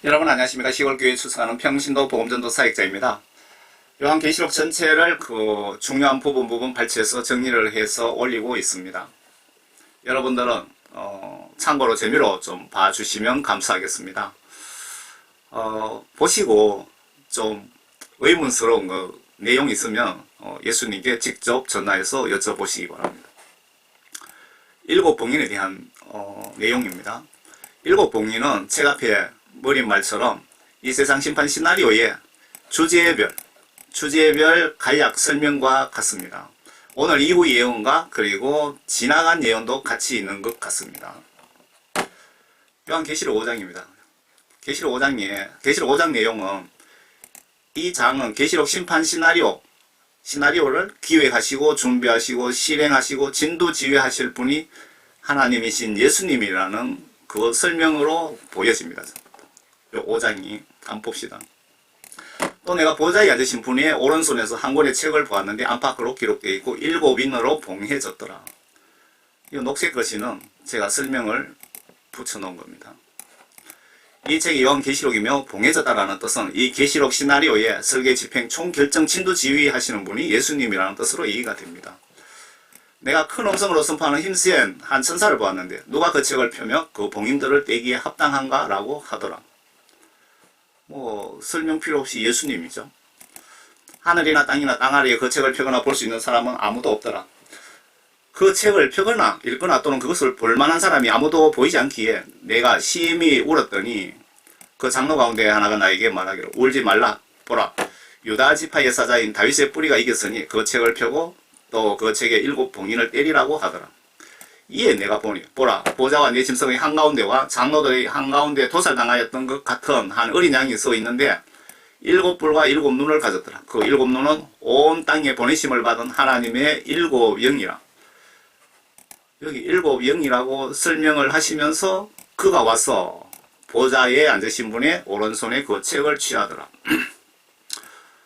여러분 안녕하십니까. 시골교회 출석하는 평신도 복음전도 사역자입니다. 요한계시록 전체를 중요한 부분 발췌해서 정리를 해서 올리고 있습니다. 여러분들은 참고로 재미로 좀 봐주시면 감사하겠습니다. 보시고 좀 의문스러운 내용이 있으면 예수님께 직접 전화해서 여쭤보시기 바랍니다. 일곱 봉인에 대한 내용입니다. 일곱 봉인은 책 앞에 머릿말처럼 이 세상 심판 시나리오의 주제별 간략 설명과 같습니다. 오늘 이후 예언과 그리고 지나간 예언도 같이 있는 것 같습니다. 요한계시록 5장입니다. 계시록 5장 내용은 이 장은 계시록 심판 시나리오를 기획하시고 준비하시고 실행하시고 진두지휘하실 분이 하나님이신 예수님이라는 그 설명으로 보여집니다. 요 5장이 한번 봅시다. 또 내가 보좌에 앉으신 분의 오른손에서 한 권의 책을 보았는데 안팎으로 기록되어 있고 7인으로 봉해졌더라. 이 녹색 글씨는 제가 설명을 붙여놓은 겁니다. 이 책이 요한계시록이며 봉해졌다라는 뜻은 이 계시록 시나리오의 설계 집행 총결정 진두지휘하시는 분이 예수님이라는 뜻으로 이해가 됩니다. 내가 큰 음성으로 선포하는 힘센 한 천사를 보았는데 누가 그 책을 펴며 그 봉인들을 떼기에 합당한가? 라고 하더라. 설명 필요 없이 예수님이죠. 하늘이나 땅이나 땅 아래에 그 책을 펴거나 볼 수 있는 사람은 아무도 없더라. 그 책을 펴거나 읽거나 또는 그것을 볼 만한 사람이 아무도 보이지 않기에 내가 심히 울었더니 그 장로 가운데 하나가 나에게 말하기를 울지 말라. 보라, 유다 지파의 사자인 다윗의 뿌리가 이겼으니 그 책을 펴고 또 그 책의 7 봉인을 때리라고 하더라. 이에 내가 보니 보라, 보좌와 내 짐승의 한가운데와 장로들의 한가운데 도살당하였던 것 같은 한 어린 양이 서 있는데 7뿔과 7눈을 가졌더라. 그 7눈은 온 땅에 보내심을 받은 하나님의 7 영이라. 여기 7 영이라고 설명을 하시면서 그가 와서 보좌에 앉으신 분의 오른손에 그 책을 취하더라.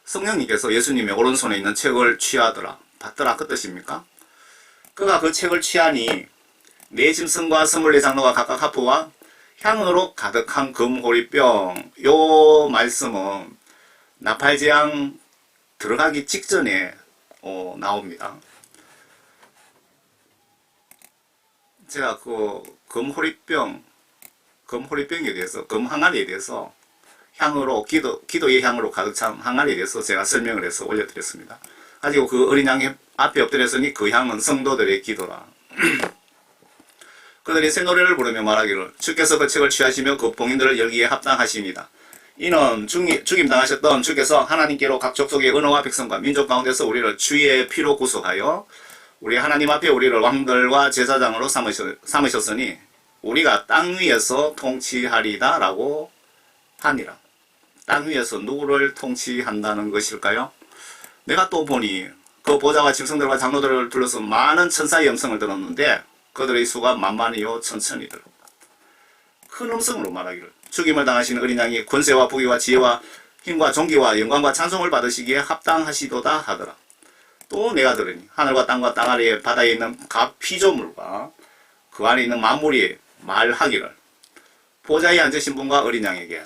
성령님께서 예수님의 오른손에 있는 책을 취하더라. 받더라 그 뜻입니까? 그가 그 책을 취하니 네 짐승과 24장로가 각각 하프와 향으로 가득한 금호리병. 요 말씀은 나팔재앙 들어가기 직전에 나옵니다. 제가 그 금호리병에 대해서, 금항아리에 대해서 향으로, 기도의 향으로 가득 찬 항아리에 대해서 제가 설명을 해서 올려드렸습니다. 가지고 그 어린 양의 앞에 엎드렸으니 그 향은 성도들의 기도라. 그들이 새 노래를 부르며 말하기를 주께서 그 책을 취하시며 그 봉인들을 열기에 합당하시니이다. 이는 죽임당하셨던 주께서 하나님께로 각 족속의 언어와 백성과 민족 가운데서 우리를 주의 피로 구속하여 우리 하나님 앞에 우리를 왕들과 제사장으로 삼으셨으니 우리가 땅 위에서 통치하리다 라고 하니라. 땅 위에서 누구를 통치한다는 것일까요? 내가 또 보니 그 보좌와 짐승들과 장로들을 둘러서 많은 천사의 음성을 들었는데 그들의 수가 만만이요 천천히더라. 큰 음성으로 말하기를 죽임을 당하시는 어린 양이 권세와 부귀와 지혜와 힘과 존귀와 영광과 찬송을 받으시기에 합당하시도다 하더라. 또 내가 들으니 하늘과 땅과 땅 아래에 바다에 있는 각 피조물과 그 안에 있는 만물이 말하기를 보좌에 앉으신 분과 어린 양에게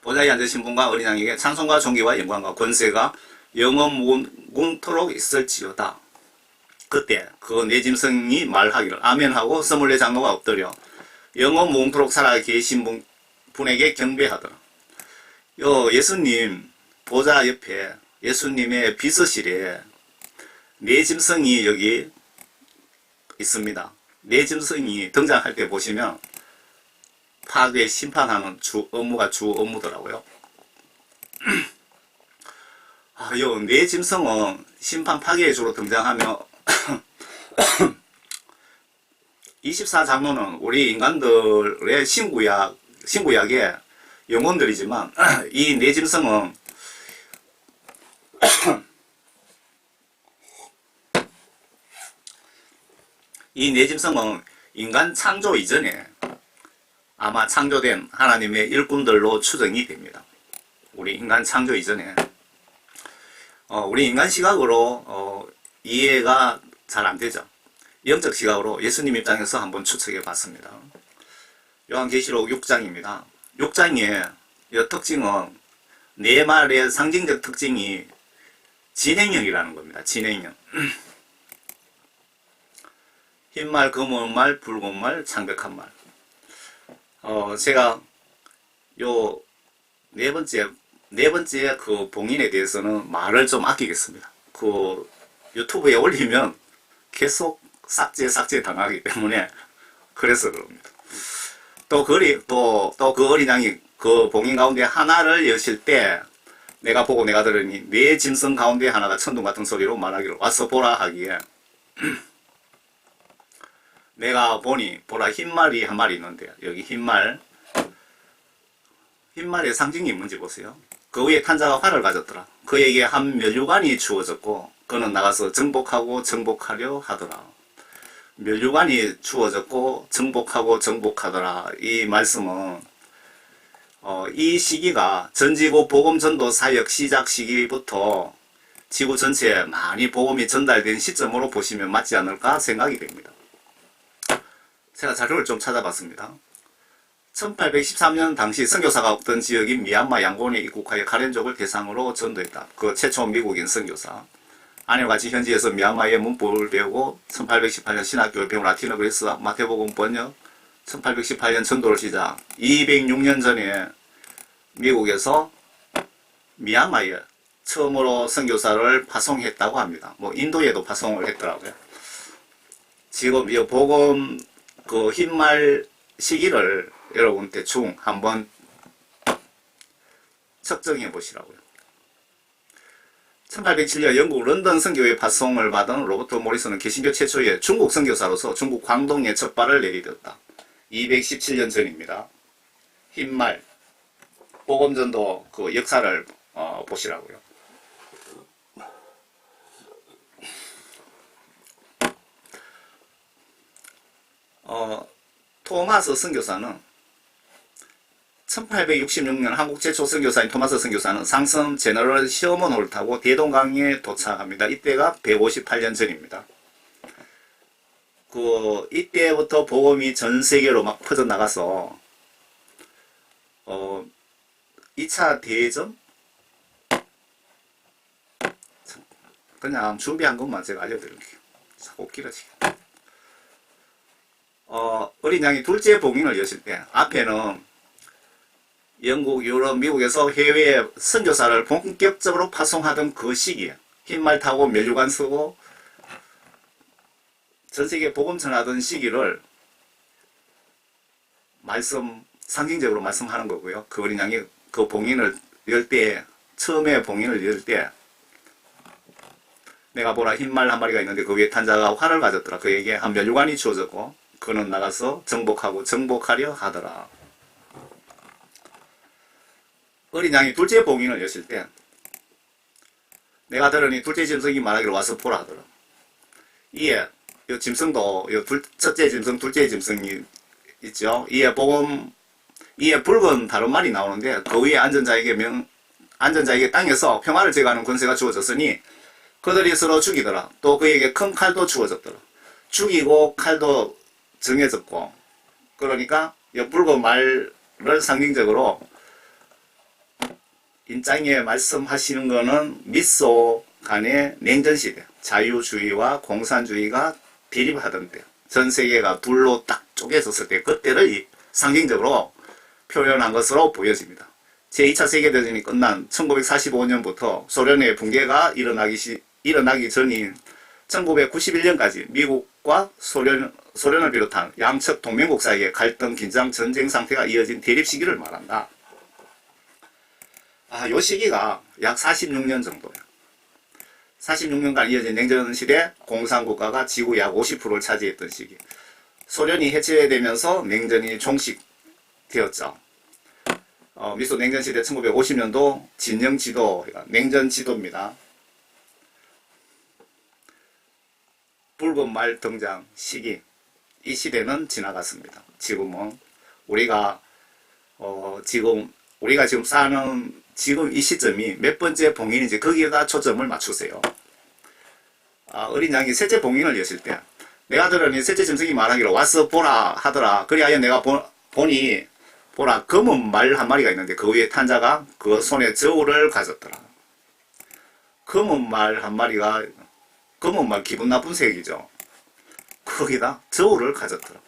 보좌에 앉으신 분과 어린 양에게 찬송과 존귀와 영광과 권세가 영원무궁토록 있을지어다. 그때 그 네 짐승이 말하기를 아멘하고 24장로가 엎드려 영원무궁토록 살아계신 분에게 경배하더라. 예수님 보좌 옆에 예수님의 비서실에 네 짐승이 여기 있습니다. 네 짐승이 등장할 때 보시면 파괴 심판하는 주 업무더라고요. 요 네 짐승은 심판 파괴의 주로 등장하며 24장로는 우리 인간들의 신구약의 영혼들이지만 이 네 짐승은 인간 창조 이전에 아마 창조된 하나님의 일꾼들로 추정이 됩니다. 우리 인간 창조 이전에 우리 인간 시각으로 이해가 잘 안 되죠. 영적 시각으로 예수님 입장에서 한번 추측해 봤습니다. 요한계시록 6장입니다. 6장의 이 특징은 네 말의 상징적 특징이 진행형이라는 겁니다. 진행형. 흰말, 검은 말, 붉은 말, 창백한 말. 제가 요 네 번째 그 봉인에 대해서는 말을 좀 아끼겠습니다. 그 유튜브에 올리면 계속 삭제 당하기 때문에 그래서 그럽니다. 또 그 어린 양이 그 봉인 가운데 하나를 여실 때 내가 보고 내가 들으니 네 짐승 가운데 하나가 천둥 같은 소리로 말하기를 와서 보라 하기에 내가 보니 보라 흰말이 한 마리 있는데 여기 흰말의 상징이 뭔지 보세요. 그 위에 탄자가 활을 가졌더라. 그에게 한 면류관이 주어졌고 그는 나가서 정복하고 정복하려 하더라. 면류관이 주어졌고 정복하더라. 이 말씀은 이 시기가 전지구 복음전도 사역 시작 시기부터 지구 전체에 많이 복음이 전달된 시점으로 보시면 맞지 않을까 생각이 됩니다. 제가 자료를 좀 찾아봤습니다. 1813년 당시 선교사가 없던 지역인 미얀마 양곤에 입국하여 카렌족을 대상으로 전도했다. 그 최초 미국인 선교사. 아내와 같이 현지에서 미얀마의 문법을 배우고 1818년 신학교를 배운 라틴어 그리스 마태복음 번역 1818년 전도를 시작 206년 전에 미국에서 미얀마에 처음으로 선교사를 파송했다고 합니다. 뭐 인도에도 파송을 했더라고요. 지금 이 복음 그 흰말 시기를 여러분 대충 한번 측정해 보시라고요. 1807년 영국 런던 선교회 파송을 받은 로버트 모리슨은 개신교 최초의 중국 선교사로서 중국 광동에 첫 발을 내디뎠다. 217년 전입니다. 흰말 복음전도 그 역사를 보시라고요. 토마스 선교사는 1866년 한국 최초 선교사인 토마스 선교사는 상선 제너럴 시어머노를 타고 대동강에 도착합니다. 이때가 158년 전입니다. 이때부터 복음이 전 세계로 막 퍼져나가서 2차 대전? 그냥 준비한 것만 제가 알려드릴게요. 자꾸 길어지게. 어린 양이 둘째 봉인을 여실 때 앞에는 영국, 유럽, 미국에서 해외에 선교사를 본격적으로 파송하던 그 시기에 흰말 타고 면류관 쓰고 전세계 복음 전하던 시기를 상징적으로 말씀하는 거고요. 그 어린 양이 그 봉인을 열 때, 처음에 봉인을 열 때 내가 보라 흰말 한 마리가 있는데 그 위에 탄자가 활을 가졌더라. 그에게 한 면류관이 주어졌고 그는 나가서 정복하고 정복하려 하더라. 어린 양이 둘째 봉인을 여실 때 내가 들으니 둘째 짐승이 말하기를 와서 보라 하더라. 이에 이 짐승도 첫째 짐승, 둘째 짐승이 있죠. 이에 붉은 다른 말이 나오는데 그 위에 앉은 자에게 땅에서 평화를 제거하는 권세가 주어졌으니 그들이 서로 죽이더라. 또 그에게 큰 칼도 주어졌더라. 죽이고 칼도 정해졌고 그러니까 이 붉은 말을 상징적으로 인장에 말씀하시는 것은 미소 간의 냉전시대, 자유주의와 공산주의가 대립하던 때, 전 세계가 둘로 딱 쪼개졌을 때 그때를 상징적으로 표현한 것으로 보여집니다. 제2차 세계대전이 끝난 1945년부터 소련의 붕괴가 일어나기 전인 1991년까지 미국과 소련을 비롯한 양측 동맹국 사이의 갈등, 긴장, 전쟁 상태가 이어진 대립 시기를 말한다. 요 시기가 약 46년 정도예요. 46년간 이어진 냉전시대 공산국가가 지구 약 50%를 차지했던 시기. 소련이 해체되면서 냉전이 종식되었죠. 미소 냉전시대 1950년도 진영지도, 냉전지도입니다. 붉은 말 등장 시기. 이 시대는 지나갔습니다. 지금은 우리가 지금 사는 지금 이 시점이 몇 번째 봉인인지 거기에다 초점을 맞추세요. 어린 양이 셋째 봉인을 여실 때 내가 들으니 셋째 짐승이 말하기로 와서 보라 하더라. 그리하여 내가 보니 보라 검은 말 한 마리가 있는데 그 위에 탄 자가 그 손에 저울을 가졌더라. 검은 말 한 마리가 검은 말 기분 나쁜 색이죠. 거기다 저울을 가졌더라.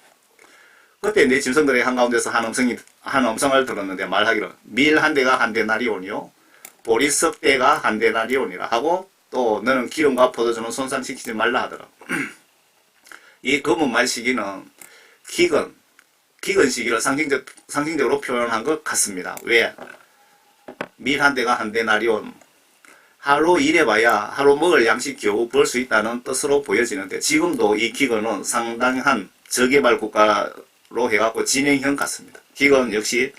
그때 내 짐승들의 한가운데서 한 음성을 들었는데 말하기로 밀 한 대가 한 데나리온이요 보리 석 대가 한 데나리온이라 하고 또 너는 기름과 포도주는 손상시키지 말라 하더라. 이 검은 말 시기는 기근 시기를 상징적으로 표현한 것 같습니다. 왜? 밀 한 대가 한 데나리온 하루 일해봐야 하루 먹을 양식 겨우 벌 수 있다는 뜻으로 보여지는데 지금도 이 기근은 상당한 저개발 국가로 해갖고 진행형 같습니다. 기근 역시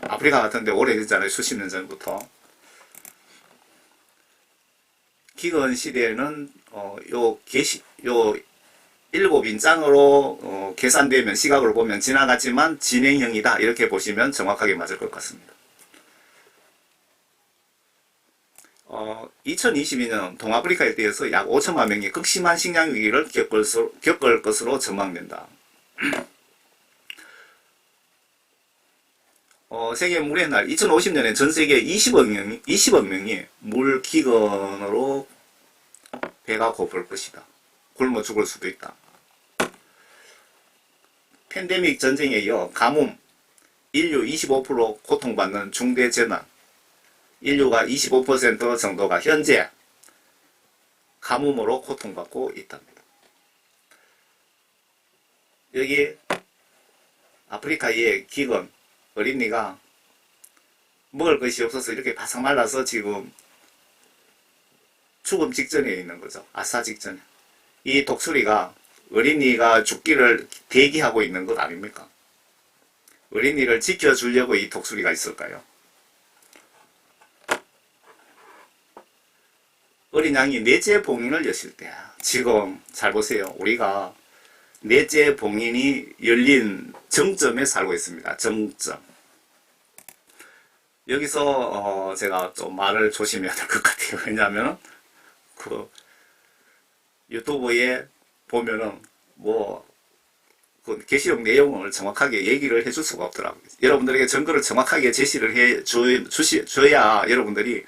아프리카 같은데 오래됐잖아요. 수십 년 전부터. 기근 시대에는 요 일곱 인장으로 계산되면 시각으로 보면 지나갔지만 진행형이다 이렇게 보시면 정확하게 맞을 것 같습니다. 2022년 동아프리카 일대에서 약 5천만 명이 극심한 식량 위기를 겪을 것으로 전망된다. 세계 물의 날 2050년에 전 세계 20억 명이 물 기근으로 배가 고플 것이다. 굶어 죽을 수도 있다. 팬데믹 전쟁에 이어 가뭄, 인류 25% 고통받는 중대 재난, 인류가 25% 정도가 현재 가뭄으로 고통받고 있답니다. 여기 아프리카의 기근, 어린이가 먹을 것이 없어서 이렇게 바삭 말라서 지금 죽음 직전에 있는 거죠. 아사 직전에. 이 독수리가 어린이가 죽기를 대기하고 있는 것 아닙니까? 어린이를 지켜주려고 이 독수리가 있을까요? 어린 양이 넷째 봉인을 여실 때 지금 잘 보세요. 우리가 넷째 봉인이 열린 정점에 살고 있습니다. 정점. 여기서 제가 좀 말을 조심해야 될 것 같아요. 왜냐하면 그 유튜브에 보면은 그 게시록 내용을 정확하게 얘기를 해줄 수가 없더라고요. 여러분들에게 증거를 정확하게 제시를 해 줘야 여러분들이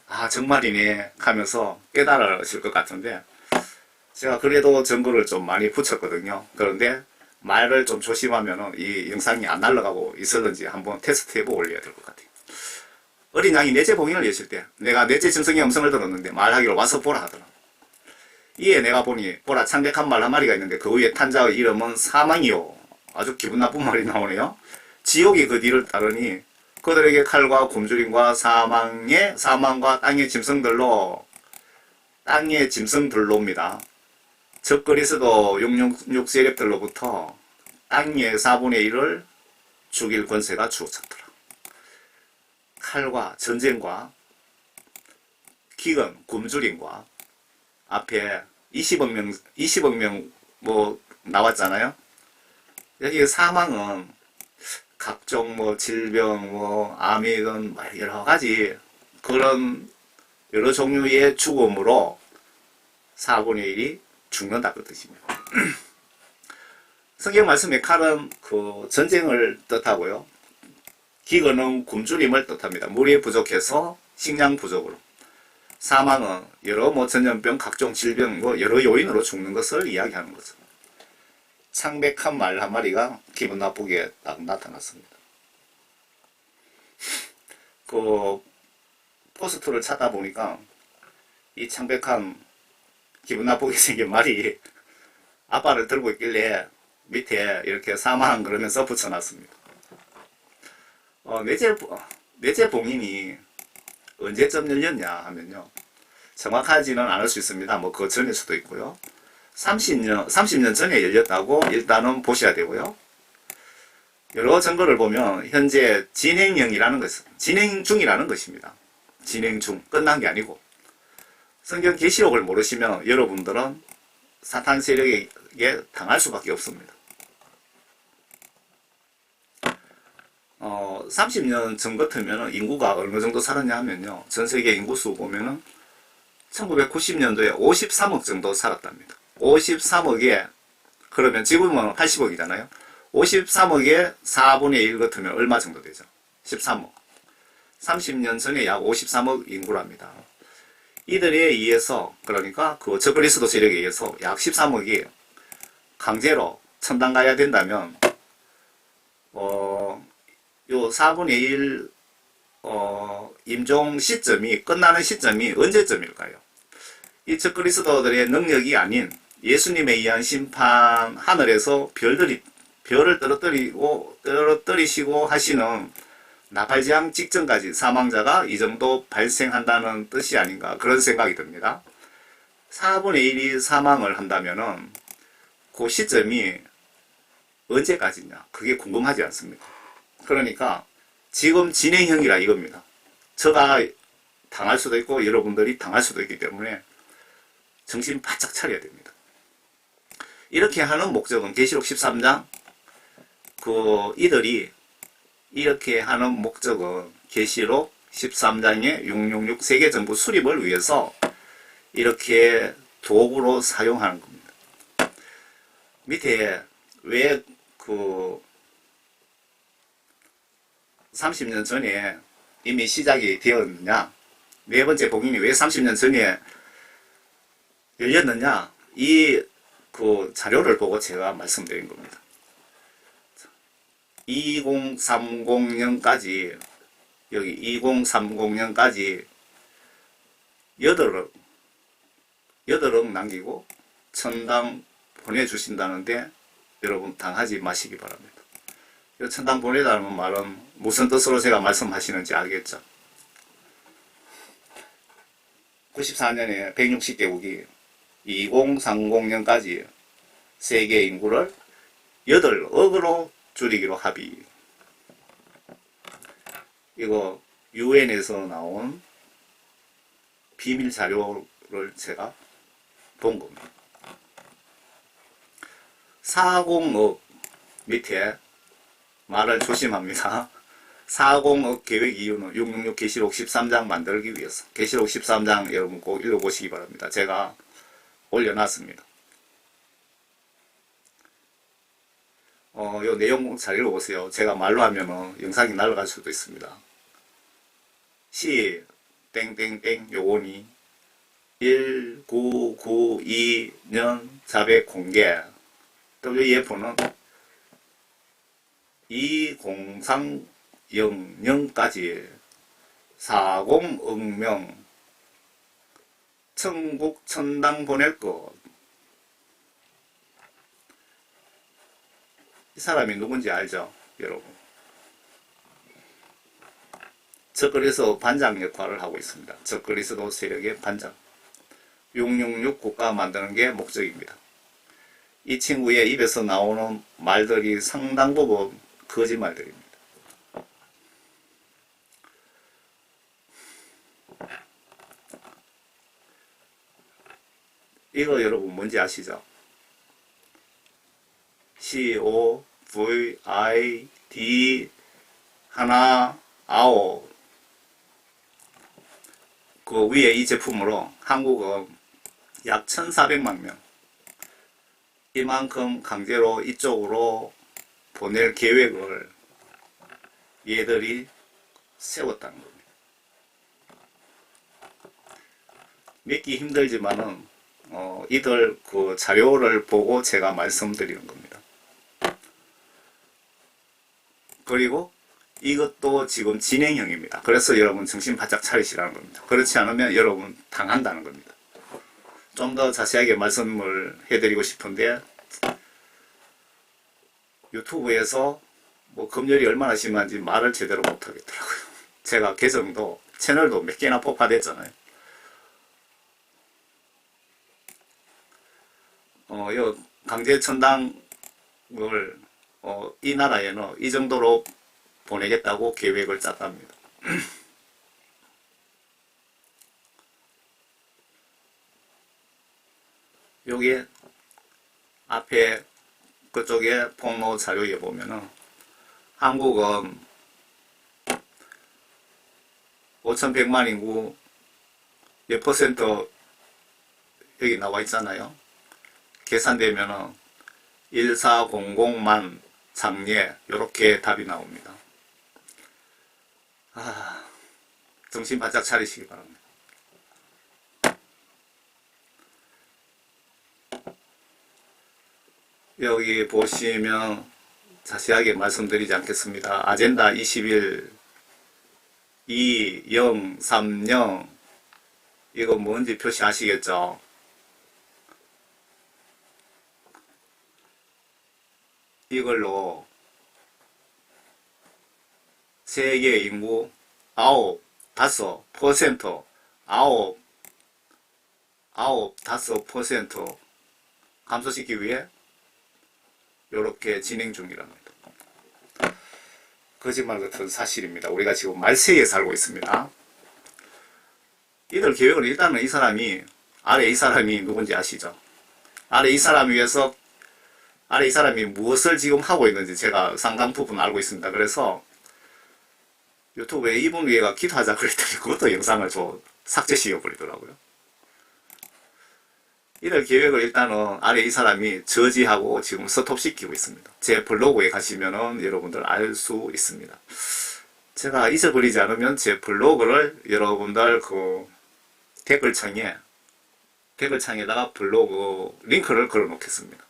아 정말이네 하면서 깨달으실 것 같은데 제가 그래도 증거를 좀 많이 붙였거든요. 그런데 말을 좀 조심하면은 이 영상이 안 날아가고 있었는지 한번 테스트 해보고 올려야 될 것 같아요. 어린 양이 넷째 봉인을 여실 때 내가 넷째 짐승의 음성을 들었는데 말하기로 와서 보라 하더라. 이에 내가 보니 보라 창백한 말 한 마리가 있는데 그 위에 탄 자의 이름은 사망이요. 아주 기분 나쁜 말이 나오네요. 지옥이 그 뒤를 따르니 그들에게 칼과 굶주림과 사망과 땅의 짐승들로입니다. 적그리스도 666 세력들로부터 땅의 4분의 1을 죽일 권세가 주어졌더라. 칼과 전쟁과 기근, 굶주림과 앞에 20억 명 나왔잖아요. 여기 사망은 각종 질병, 암이든 여러 가지 그런 여러 종류의 죽음으로 4분의 1이 죽는다 그 뜻입니다. 성경 말씀에 칼은 그 전쟁을 뜻하고요. 기근은 굶주림을 뜻합니다. 물이 부족해서 식량 부족으로. 사망은 여러 전염병, 각종 질병, 여러 요인으로 죽는 것을 이야기하는 거죠. 창백한 말 한 마리가 기분 나쁘게 딱 나타났습니다. 그 포스터를 찾다 보니까 이 창백한 기분 나쁘게 생긴 말이 아빠를 들고 있길래 밑에 이렇게 사망 그러면서 붙여놨습니다. 넷째 봉인이 언제쯤 열렸냐 하면요. 정확하지는 않을 수 있습니다. 그 전일 수도 있고요. 30년 전에 열렸다고 일단은 보셔야 되고요. 여러 증거를 보면 현재 진행 중이라는 것입니다. 진행 중, 끝난 게 아니고. 성경 계시록을 모르시면 여러분들은 사탄 세력에게 당할 수밖에 없습니다. 30년 전 같으면 인구가 어느 정도 살았냐 하면요. 전 세계 인구수 보면은 1990년도에 53억 정도 살았답니다. 53억에 그러면 지금은 80억이잖아요. 53억에 4분의 1 같으면 얼마 정도 되죠? 13억. 30년 전에 약 53억 인구랍니다. 이들에 의해서, 그러니까 그 저그리스도 세력에 의해서 약 13억이 강제로 천당 가야 된다면, 요 4분의 1, 임종 시점이, 끝나는 시점이 언제쯤일까요? 이 저그리스도들의 능력이 아닌 예수님에 의한 심판, 하늘에서 별을 떨어뜨리시고 하시는 나팔지향 직전까지 사망자가 이 정도 발생한다는 뜻이 아닌가, 그런 생각이 듭니다. 4분의 1이 사망을 한다면은 그 시점이 언제까지냐, 그게 궁금하지 않습니까? 그러니까 지금 진행형이라 이겁니다. 제가 당할 수도 있고 여러분들이 당할 수도 있기 때문에 정신 바짝 차려야 됩니다. 이렇게 하는 목적은 계시록 13장, 이들이 이렇게 하는 목적은 계시록 13장의 666 세계정부 수립을 위해서 이렇게 도구로 사용하는 겁니다. 밑에 왜 30년 전에 이미 시작이 되었느냐, 네 번째 복음이 왜 30년 전에 열렸느냐, 이 자료를 보고 제가 말씀드린 겁니다. 2030년까지, 여기 2030년까지 8억 남기고 천당 보내주신다는데 여러분 당하지 마시기 바랍니다. 천당 보내달라는 말은 무슨 뜻으로 제가 말씀하시는지 알겠죠? 94년에 160개국이 2030년까지 세계 인구를 8억으로 줄이기로 합의. 이거 UN에서 나온 비밀 자료를 제가 본 겁니다. 40억 밑에 말을 조심합니다. 40억 계획 이유는 666 계시록 13장 만들기 위해서. 계시록 13장 여러분 꼭 읽어보시기 바랍니다. 제가 올려놨습니다. 요 내용 잘 읽어보세요. 제가 말로 하면은 영상이 날아갈 수도 있습니다. 시 땡땡땡 요원이 1992년 자백 공개, WEF는 2030년까지 40억 명 천국 천당 보낼 것. 이 사람이 누군지 알죠, 여러분? 적그리스도 반장 역할을 하고 있습니다. 적그리스도 세력의 반장. 666 국가 만드는 게 목적입니다. 이 친구의 입에서 나오는 말들이 상당 부분 거짓말들입니다. 이거 여러분 뭔지 아시죠? COVID 하나 아홉. 그 위에 이 제품으로 한국은 약 1,400만 명, 이만큼 강제로 이쪽으로 보낼 계획을 얘들이 세웠다는 겁니다. 믿기 힘들지만은 이들 그 자료를 보고 제가 말씀드리는 겁니다. 그리고 이것도 지금 진행형입니다. 그래서 여러분 정신 바짝 차리시라는 겁니다. 그렇지 않으면 여러분 당한다는 겁니다. 좀 더 자세하게 말씀을 해드리고 싶은데 유튜브에서 뭐 검열이 얼마나 심한지 말을 제대로 못하겠더라고요. 제가 계정도 채널도 몇 개나 폭파됐잖아요. 요 강제천당을 이 나라에는 이 정도로 보내겠다고 계획을 짰답니다. 여기 앞에 그쪽에 폭로 자료에 보면은 한국은 5,100만 인구 몇 퍼센트 여기 나와 있잖아요. 계산되면은 1400만 장례 이렇게 답이 나옵니다. 정신 바짝 차리시기 바랍니다. 여기 보시면 자세하게 말씀드리지 않겠습니다. 아젠다 21 2030 이거 뭔지 표시하시겠죠? 이걸로 세계 인구 5% 감소시키기 위해 이렇게 진행 중이랍니다. 거짓말 같은 사실입니다. 우리가 지금 말세에 살고 있습니다. 이들 계획을 일단은 이 사람이 아래 이 사람이 누군지 아시죠? 아래 이 사람이 무엇을 지금 하고 있는지 제가 상당 부분 알고 있습니다. 그래서 유튜브에 이분 위에가 기도하자 그랬더니 그것도 영상을 삭제시켜 버리더라고요. 이들 계획을 일단은 아래 이 사람이 저지하고 지금 스톱시키고 있습니다. 제 블로그에 가시면은 여러분들 알 수 있습니다. 제가 잊어버리지 않으면 제 블로그를 여러분들 댓글창에다가 블로그 링크를 걸어 놓겠습니다.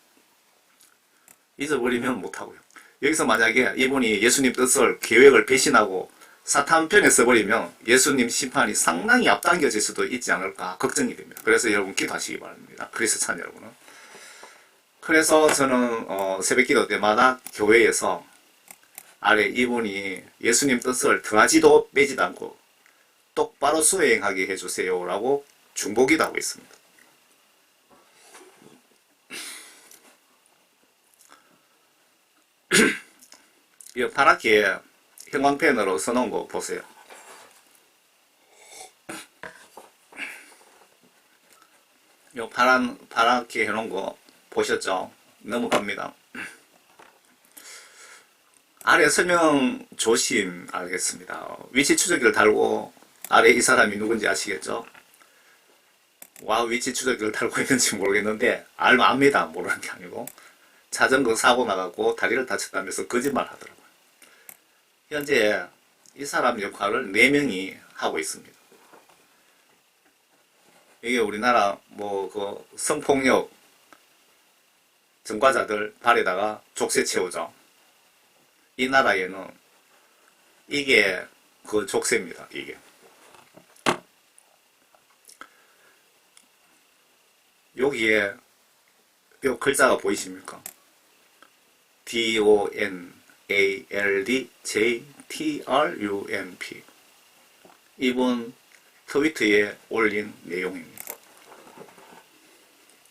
잊어버리면 못하고요. 여기서 만약에 이분이 예수님 뜻을 계획을 배신하고 사탄 편에 써버리면 예수님 심판이 상당히 앞당겨질 수도 있지 않을까 걱정이 됩니다. 그래서 여러분 기도하시기 바랍니다. 그리스찬 여러분은. 그래서 저는 새벽기도 때마다 교회에서 아래 이분이 예수님 뜻을 더하지도 빼지도 않고 똑바로 수행하게 해주세요 라고 중보기도 하고 있습니다. 이 파랗게 형광펜으로 써놓은 거 보세요. 이 파랗게 해놓은 거 보셨죠? 넘어갑니다. 아래 설명 조심 알겠습니다. 위치 추적기를 달고 아래 이 사람이 누군지 아시겠죠? 위치 추적기를 달고 있는지 모르겠는데 알면 압니다. 모르는 게 아니고 자전거 사고 나가고 다리를 다쳤다면서 거짓말 하더라고요. 현재 이 사람 역할을 4명이 하고 있습니다. 이게 우리나라 성폭력 전과자들 발에다가 족쇄 채우죠. 이 나라에는 이게 그 족쇄입니다. 이게. 여기에 요 글자가 보이십니까? DONALDJTRUMP 이분 트위터에 올린 내용입니다.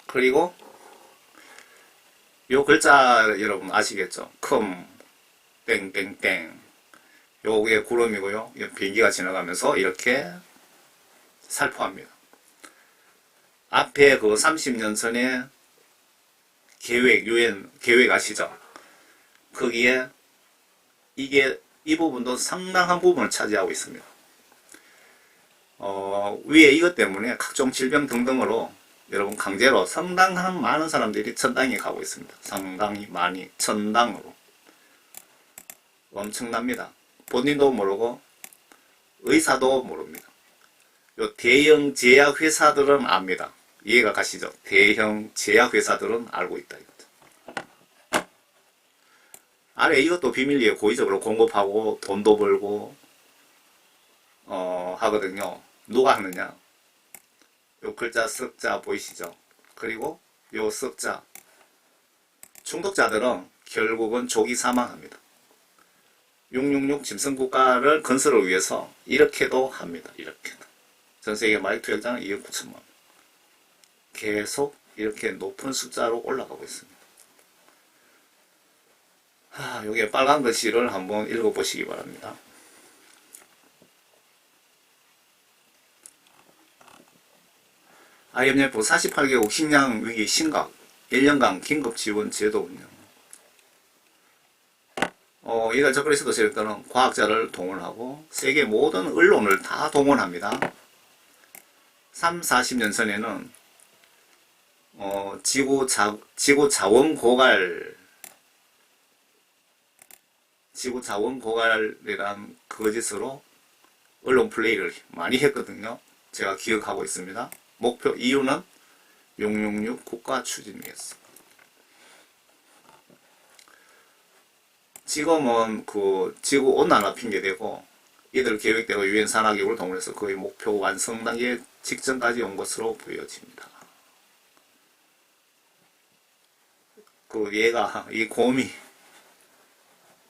그리고 요 글자 여러분 아시겠죠? 땡땡땡 요게 구름이고요. 비행기가 지나가면서 이렇게 살포합니다. 앞에 그 30년 전에 유엔 계획 아시죠? 거기에 이 부분도 상당한 부분을 차지하고 있습니다. 위에 이것 때문에 각종 질병 등등으로 여러분 강제로 상당한 많은 사람들이 천당에 가고 있습니다. 상당히 많이 천당으로. 엄청납니다. 본인도 모르고 의사도 모릅니다. 요 대형 제약회사들은 압니다. 이해가 가시죠? 대형 제약회사들은 알고 있다 이거죠. 아래 이것도 비밀리에 고의적으로 공급하고 돈도 벌고 하거든요. 누가 하느냐? 요 글자 썩자 보이시죠? 그리고 요 썩자 중독자들은 결국은 조기 사망합니다. 666 짐승국가를 건설을 위해서 이렇게도 합니다. 이렇게도. 전세계 마약 투약자는 2억 9천만. 계속 이렇게 높은 숫자로 올라가고 있습니다. 여기에 빨간 글씨를 한번 읽어보시기 바랍니다. IMF 48개국 식량 위기 심각 1년간 긴급 지원 제도 운영. 이달 적그리스도 세력들은 과학자를 동원하고 세계 모든 언론을 다 동원합니다. 40년 전에는 지구 자원 고갈이란 거짓으로 언론 플레이를 많이 했거든요. 제가 기억하고 있습니다. 목표 이유는 666 국가 추진이었어. 지금은 그 지구 온난화 핑계대고 이들 계획대로 유엔 산하기구를 동원해서 거의 목표 완성 단계 직전까지 온 것으로 보여집니다. 그 얘가 이 곰이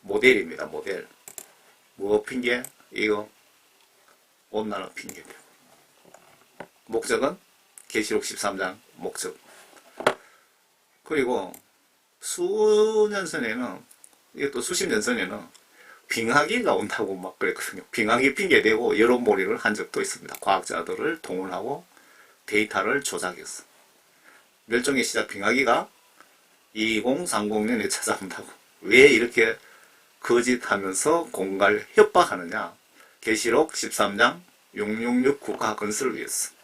모델입니다. 모델. 뭐 핑계? 이거 온난화 핑계대고. 목적은 계시록 13장 목적. 그리고 수년 전에는, 이것도 수십 년 전에는 빙하기가 온다고 막 그랬거든요. 빙하기 핑계대고 여론몰이를 한 적도 있습니다. 과학자들을 동원하고 데이터를 조작했어. 멸종의 시작 빙하기가 2030년에 찾아온다고. 왜 이렇게 거짓하면서 공갈 협박하느냐? 계시록 13장 666 국가 건설을 위해서.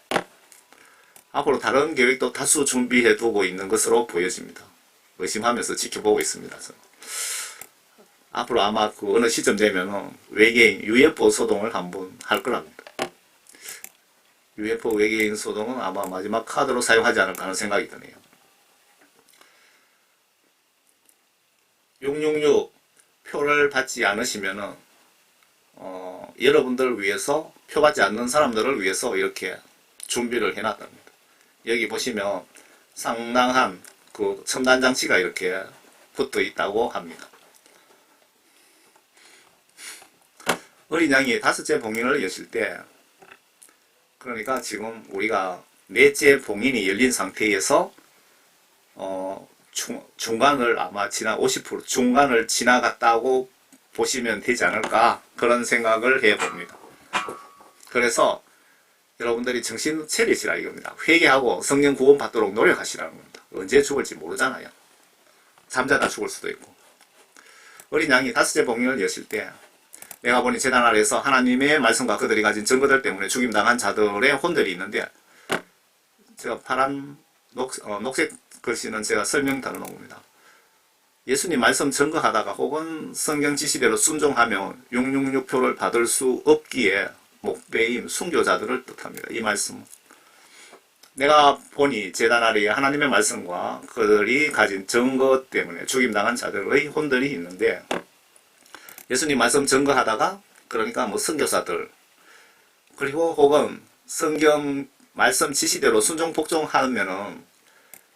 앞으로 다른 계획도 다수 준비해 두고 있는 것으로 보여집니다. 의심하면서 지켜보고 있습니다. 저는. 앞으로 아마 그 어느 시점 되면은 외계인 UFO 소동을 한번 할 거랍니다. UFO 외계인 소동은 아마 마지막 카드로 사용하지 않을까 하는 생각이 드네요. 666 표를 받지 않으시면은 여러분들을 위해서, 표 받지 않는 사람들을 위해서 이렇게 준비를 해놨답니다. 여기 보시면 상당한 그 첨단 장치가 이렇게 붙어 있다고 합니다. 어린 양이 5째 봉인을 여실 때, 그러니까 지금 우리가 4째 봉인이 열린 상태에서 중간을 아마 50% 중간을 지나갔다고 보시면 되지 않을까, 그런 생각을 해봅니다. 그래서 여러분들이 정신 차리시라 이겁니다. 회개하고 성령 구원 받도록 노력하시라는 겁니다. 언제 죽을지 모르잖아요. 잠자다 죽을 수도 있고. 어린 양이 5째 봉인을 여실 때, 내가 보니 제단 아래에서 하나님의 말씀과 그들이 가진 증거들 때문에 죽임당한 자들의 혼들이 있는데, 제가 파란 녹색 글씨는 제가 설명 달아놓은 겁니다. 예수님 말씀 증거하다가 혹은 성경 지시대로 순종하면 666표를 받을 수 없기에 목배임 순교자들을 뜻합니다. 이 말씀은 내가 보니 제단 아래에 하나님의 말씀과 그들이 가진 증거 때문에 죽임당한 자들의 혼들이 있는데, 예수님 말씀 증거하다가, 그러니까 뭐 선교사들, 그리고 혹은 성경 말씀 지시대로 순종 복종하면은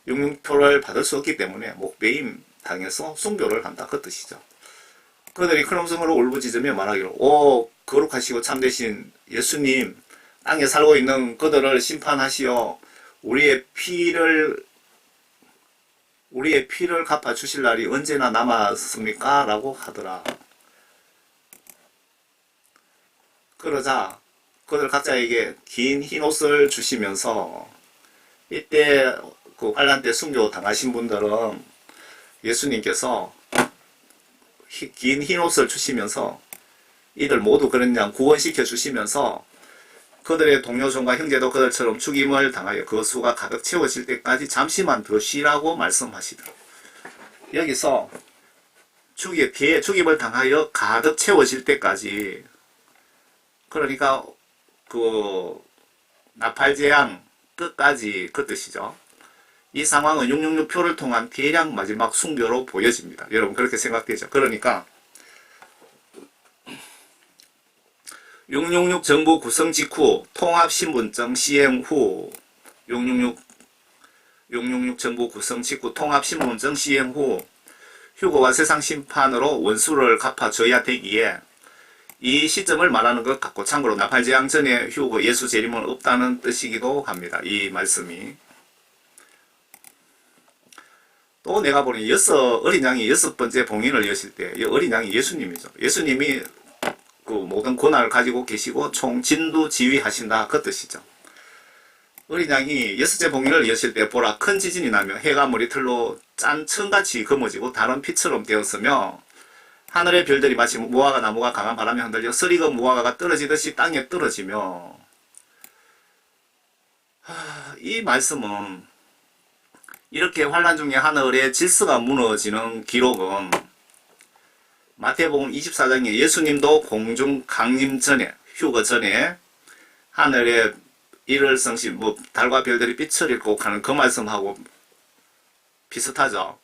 666표를 받을 수 없기 때문에 목배임 당해서 순교를 한다, 그 뜻이죠. 그들이 큰 음성으로 울부짖으며 말하기를, 오 거룩하시고 참되신 예수님, 땅에 살고 있는 그들을 심판하시어 우리의 피를 갚아 주실 날이 언제나 남았습니까? 라고 하더라. 그러자 그들 각자에게 긴 흰옷을 주시면서, 이때 그 환란 때 순교 당하신 분들은 예수님께서 긴 흰옷을 주시면서 이들 모두 그런 양 구원시켜 주시면서 그들의 동료종과 형제도 그들처럼 죽임을 당하여 그 수가 가득 채워질 때까지 잠시만 더 쉬라고 말씀하시더라고요. 여기서 죽임을 당하여 가득 채워질 때까지, 그러니까 그 나팔재앙 끝까지 그 뜻이죠. 이 상황은 666표를 통한 대량 마지막 순교로 보여집니다. 여러분 그렇게 생각되죠. 그러니까 666 정부 구성 직후, 통합신분증 시행 후, 666 정부 구성 직후 통합신분증 시행 후 휴거와 세상심판으로 원수를 갚아줘야 되기에 이 시점을 말하는 것 같고, 참고로 나팔재앙 전에 휴거 예수 재림은 없다는 뜻이기도 합니다. 이 말씀이. 또 내가 보니 어린 양이 6번째 봉인을 여실 때, 이 어린 양이 예수님이죠. 예수님이 그 모든 권한을 가지고 계시고 총 진두 지휘하신다, 그 뜻이죠. 어린 양이 6째 봉인을 여실 때, 보라 큰 지진이 나며 해가 머리털로 짠 천같이 검어지고 다른 피처럼 되었으며 하늘의 별들이 마치 무화과 나무가 강한 바람에 흔들려 쓰리고 무화과가 떨어지듯이 땅에 떨어지며, 이 말씀은 이렇게 환란 중에 하늘의 질서가 무너지는 기록은 마태복음 24장에 예수님도 공중 강림 전에, 휴거 전에 하늘에 이를 성신, 달과 별들이 빛을 잃고 하는 그 말씀하고 비슷하죠.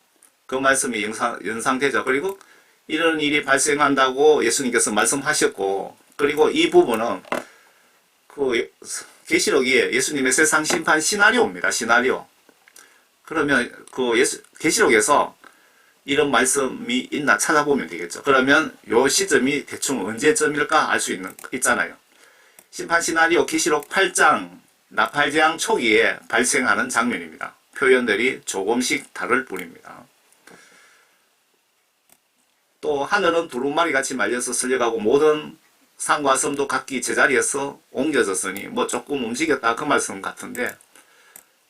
그 말씀이 연상되죠. 그리고 이런 일이 발생한다고 예수님께서 말씀하셨고, 그리고 이 부분은 그 계시록이 예수님의 세상 심판 시나리오입니다. 시나리오. 그러면 그 계시록에서 이런 말씀이 있나 찾아보면 되겠죠. 그러면 요 시점이 대충 언제쯤일까 알 수 있잖아요. 심판 시나리오 계시록 8장 나팔재앙 초기에 발생하는 장면입니다. 표현들이 조금씩 다를 뿐입니다. 또 하늘은 두루마리 같이 말려서 쓸려가고 모든 산과 섬도 각기 제자리에서 옮겨졌으니 조금 움직였다 그 말씀 같은데,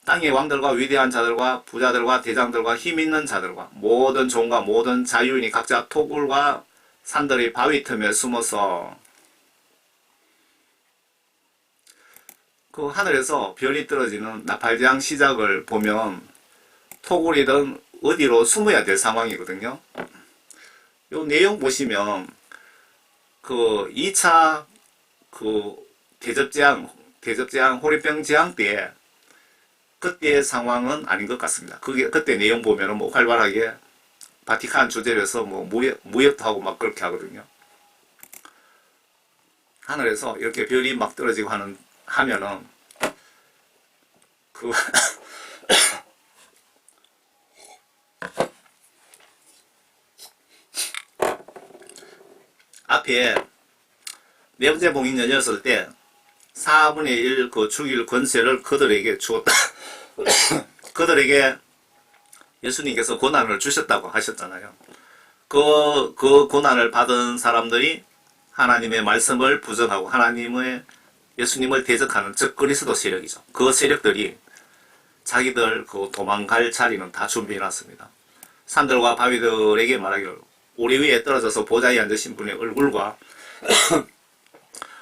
땅의 왕들과 위대한 자들과 부자들과 대장들과 힘 있는 자들과 모든 종과 모든 자유인이 각자 토굴과 산들의 바위 틈에 숨어서 그 하늘에서 별이 떨어지는 나팔재앙 시작을 보면 토굴이든 어디로 숨어야 될 상황이거든요. 요 내용 보시면 그 2차 그 대접재앙 호리병 재앙 때 그때의 상황은 아닌 것 같습니다. 그때 내용 보면은 활발하게 바티칸 주재로서 무역도 하고 막 그렇게 하거든요. 하늘에서 이렇게 별이 막 떨어지고 하면은 그 앞에 네 번째 봉인 열렸을 때 4분의 1 그 죽일 권세를 그들에게 주었다. 그들에게 예수님께서 고난을 주셨다고 하셨잖아요. 그 고난을 받은 사람들이 하나님의 말씀을 부정하고 예수님을 대적하는 즉 그리스도 세력이죠. 그 세력들이 자기들 그 도망갈 자리는 다 준비해놨습니다. 산들과 바위들에게 말하기를 우리 위에 떨어져서 보좌에 앉으신 분의 얼굴과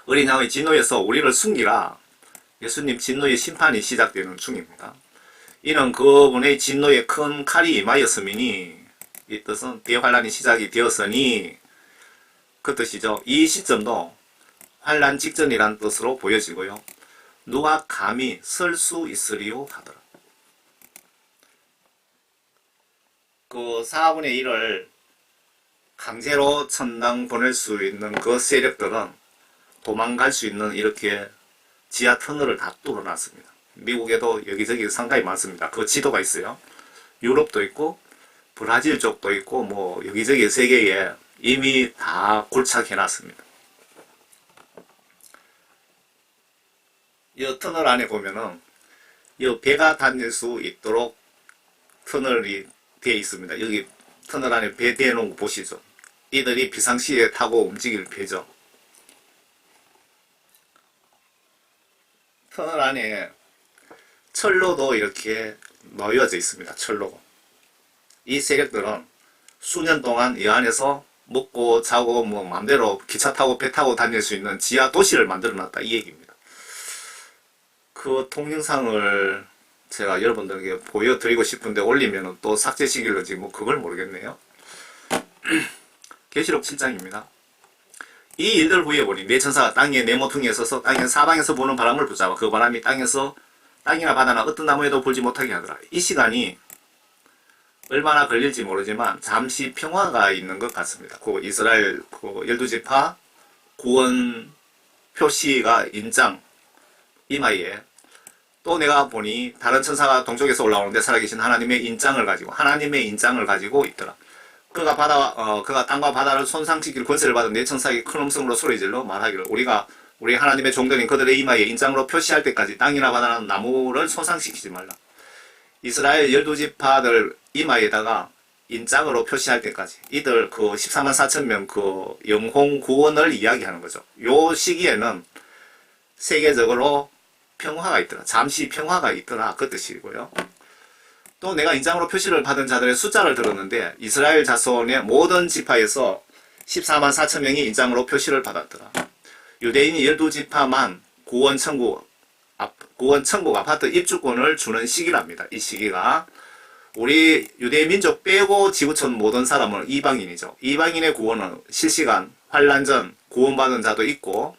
어린 양의 진노에서 우리를 숨기라. 예수님 진노의 심판이 시작되는 중입니다. 이는 그분의 진노에 큰 칼이 임하였으니, 이 뜻은 대환란이 시작이 되었으니 그 뜻이죠. 이 시점도 환란 직전이란 뜻으로 보여지고요. 누가 감히 설 수 있으리요 하더라. 그 4분의 1을 강제로 천당 보낼 수 있는 그 세력들은 도망갈 수 있는 이렇게 지하 터널을 다 뚫어놨습니다. 미국에도 여기저기 상당히 많습니다. 그 지도가 있어요. 유럽도 있고 브라질 쪽도 있고 여기저기 세계에 이미 다 굴착해놨습니다. 이 터널 안에 보면은 이 배가 다닐 수 있도록 터널이 되어 있습니다. 여기 터널 안에 배 대놓은 거 보시죠. 이들이 비상시에 타고 움직일 배죠. 터널 안에 철로도 이렇게 놓여져 있습니다. 철로. 이 세력들은 수년 동안 이 안에서 먹고 자고 마음대로 기차 타고 배 타고 다닐 수 있는 지하 도시를 만들어 놨다 이 얘기입니다. 그 동영상을 제가 여러분들에게 보여드리고 싶은데 올리면 또 삭제시킬런지 그걸 모르겠네요. 계시록 7장입니다. 이 일들 후에 보니 내 천사가 땅에 내 모퉁이에 서서 땅의 사방에서 부는 바람을 붙잡아 그 바람이 땅이나 바다나 어떤 나무에도 불지 못하게 하더라. 이 시간이 얼마나 걸릴지 모르지만 잠시 평화가 있는 것 같습니다. 그 이스라엘 그 12지파 구원 표시가 인장 이마에 또 내가 보니 다른 천사가 동쪽에서 올라오는데 살아계신 하나님의 인장을 가지고 있더라. 그가 땅과 바다를 손상시킬 권세를 받은 내 천사에게 큰 음성으로 소리질러 말하기를 우리 하나님의 종들인 그들의 이마에 인장으로 표시할 때까지 땅이나 바다나 나무를 손상시키지 말라. 이스라엘 12지파들 이마에다가 인장으로 표시할 때까지 이들 그 14만 4천 명 그 영혼 구원을 이야기하는 거죠. 요 시기에는 세계적으로 평화가 있더라. 잠시 평화가 있더라. 그 뜻이고요. 또 내가 인장으로 표시를 받은 자들의 숫자를 들었는데 이스라엘 자손의 모든 지파에서 14만 4천 명이 인장으로 표시를 받았더라. 유대인 12지파만 구원 천국 아파트 입주권을 주는 시기랍니다. 이 시기가 우리 유대 민족 빼고 지구촌 모든 사람은 이방인이죠. 이방인의 구원은 실시간 환란 전 구원받은 자도 있고,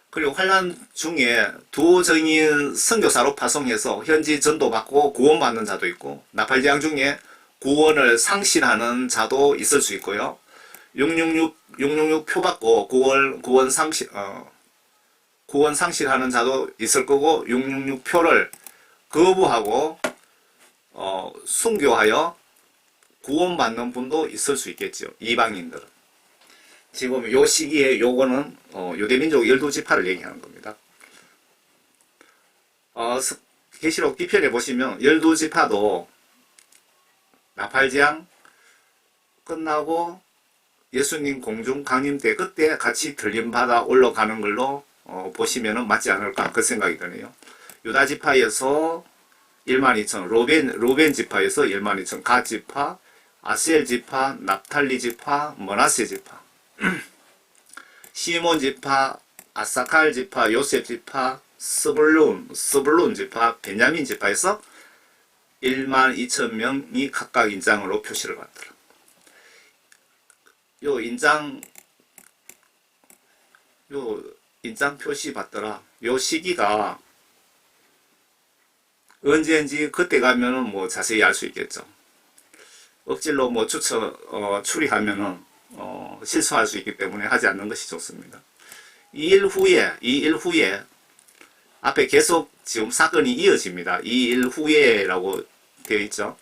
그리고 환란 중에 두 증인 선교사로 파송해서 현지 전도받고 구원받는 자도 있고, 나팔재앙 중에 구원을 상실하는 자도 있을 수 있고요. 666 표 받고 구원 상실하는 자도 있을 거고, 666 표를 거부하고 순교하여 구원받는 분도 있을 수 있겠죠. 이방인들은. 지금 요 시기에 요거는 유대민족 12지파를 얘기하는 겁니다. 계시록 뒤편에 보시면 12지파도 나팔재앙 끝나고 예수님 공중 강림 때 그때 같이 들림받아 올라가는 걸로 보시면 맞지 않을까 그 생각이 드네요. 유다 지파에서 12,000, 로벤 지파에서 12,000, 갓 지파, 아셀 지파, 납탈리 지파, 머나세 지파, 시몬 지파, 아사칼 지파, 요셉 지파, 스불룬 지파, 베냐민 지파에서 12,000명이 각각 인장으로 표시를 받더라. 요 인장 표시 받더라. 요 시기가 언제인지 그때 가면은 뭐 자세히 알 수 있겠죠. 억질로 뭐 추리하면은 실수할 수 있기 때문에 하지 않는 것이 좋습니다. 2일 후에 앞에 계속 지금 사건이 이어집니다. 2일 후에라고 되어 있죠.